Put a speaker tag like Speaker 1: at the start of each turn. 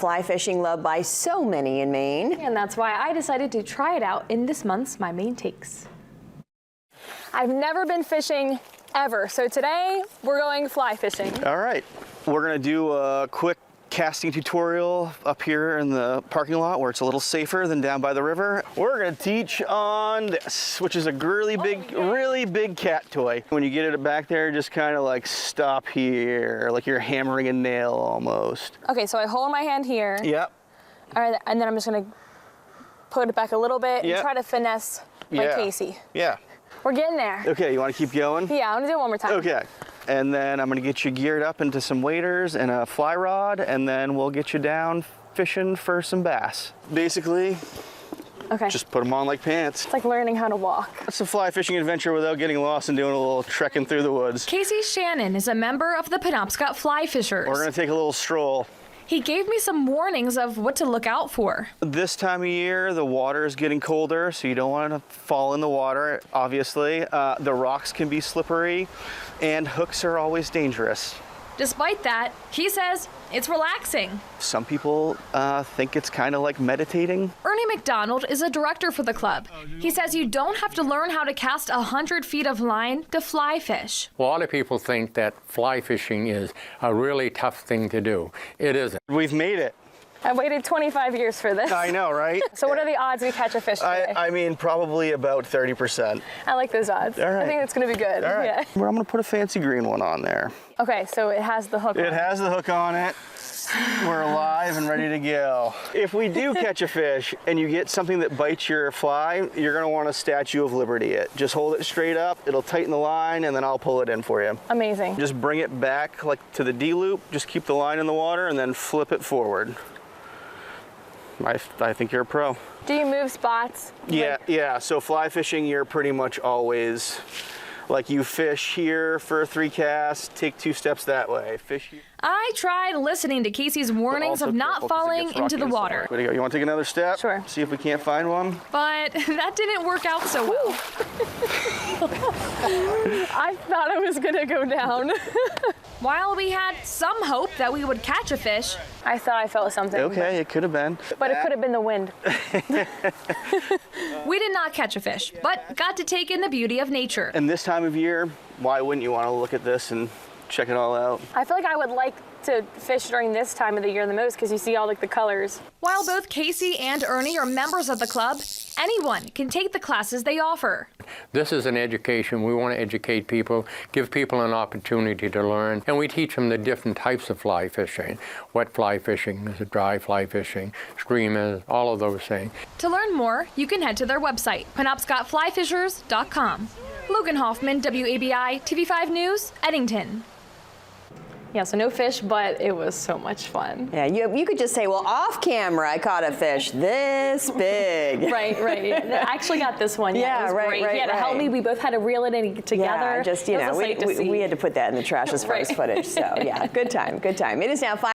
Speaker 1: Fly fishing loved by so many in Maine.
Speaker 2: And that's why I decided to try it out in this month's My Maine Takes. I've never been fishing ever, so today we're going fly fishing.
Speaker 3: All right, we're gonna do a quick casting tutorial up here in the parking lot where it's a little safer than down by the river. We're gonna teach on this, which is a really big cat toy. When you get it back there, just kind of like stop here, like you're hammering a nail almost.
Speaker 2: Okay, so I hold my hand here.
Speaker 3: Yep.
Speaker 2: All right, and then I'm just gonna put it back a little bit and try to finesse like Casey.
Speaker 3: Yeah.
Speaker 2: We're getting there.
Speaker 3: Okay, you wanna keep going?
Speaker 2: Yeah, I'm gonna do it one more time.
Speaker 3: Okay. And then I'm gonna get you geared up into some waders and a fly rod, and then we'll get you down fishing for some bass. Basically, just put them on like pants.
Speaker 2: It's like learning how to walk.
Speaker 3: It's a fly fishing adventure without getting lost and doing a little trekking through the woods.
Speaker 4: Casey Shannon is a member of the Penobscot Fly Fishers.
Speaker 3: We're gonna take a little stroll.
Speaker 4: He gave me some warnings of what to look out for.
Speaker 3: This time of year, the water is getting colder, so you don't want to fall in the water, obviously. The rocks can be slippery, and hooks are always dangerous.
Speaker 4: Despite that, he says it's relaxing.
Speaker 3: Some people think it's kind of like meditating.
Speaker 4: Ernie McDonald is a director for the club. He says you don't have to learn how to cast 100 feet of line to fly fish.
Speaker 5: A lot of people think that fly fishing is a really tough thing to do. It isn't.
Speaker 3: We've made it.
Speaker 2: I waited 25 years for this.
Speaker 3: I know, right?
Speaker 2: So what are the odds we catch a fish today?
Speaker 3: I mean, probably about 30%.
Speaker 2: I like those odds.
Speaker 3: All right.
Speaker 2: I think it's gonna be good.
Speaker 3: All right.
Speaker 2: Yeah.
Speaker 3: I'm gonna put a fancy green one on there.
Speaker 2: Okay, so it has the hook on
Speaker 3: It has the hook on it. We're alive and ready to go. If we do catch a fish and you get something that bites your fly, you're gonna want a Statue of Liberty it. Just hold it straight up, it'll tighten the line, and then I'll pull it in for you.
Speaker 2: Amazing.
Speaker 3: Just bring it back like to the D-loop, just keep the line in the water, and then flip it forward. I think you're a pro.
Speaker 2: Do you move spots?
Speaker 3: Yeah, so fly fishing, you're pretty much always, like you fish here for 3 casts, take 2 steps that way, fish here.
Speaker 4: I tried listening to Casey's warnings of not falling into the water.
Speaker 3: Way to go. You want to take another step?
Speaker 2: Sure.
Speaker 3: See if we can't find one?
Speaker 4: But that didn't work out so well.
Speaker 2: I thought I was gonna go down.
Speaker 4: While we had some hope that we would catch a fish,
Speaker 2: I thought I felt something.
Speaker 3: Okay, it could have been.
Speaker 2: But it could have been the wind.
Speaker 4: we did not catch a fish, but got to take in the beauty of nature.
Speaker 3: And this time of year, why wouldn't you want to look at this and check it all out?
Speaker 2: I feel like I would like to fish during this time of the year the most because you see all like the colors.
Speaker 4: While both Casey and Ernie are members of the club, anyone can take the classes they offer.
Speaker 5: This is an education. We want to educate people, give people an opportunity to learn, and we teach them the different types of fly fishing. Wet fly fishing, is it dry fly fishing, streamers, all of those things.
Speaker 4: To learn more, you can head to their website, penobscotflyfishers.com. Logan Hoffman, WABI TV5 News, Eddington.
Speaker 2: Yeah, so no fish, but it was so much fun.
Speaker 1: Yeah, you could just say, well, off camera, I caught a fish this big.
Speaker 2: Right. I actually got this one. Yeah, it was great. He had to help me. We both had to reel it in together.
Speaker 1: Yeah, just, you know, we had to put that in the trash as far as footage. So, yeah, good time. It is now 5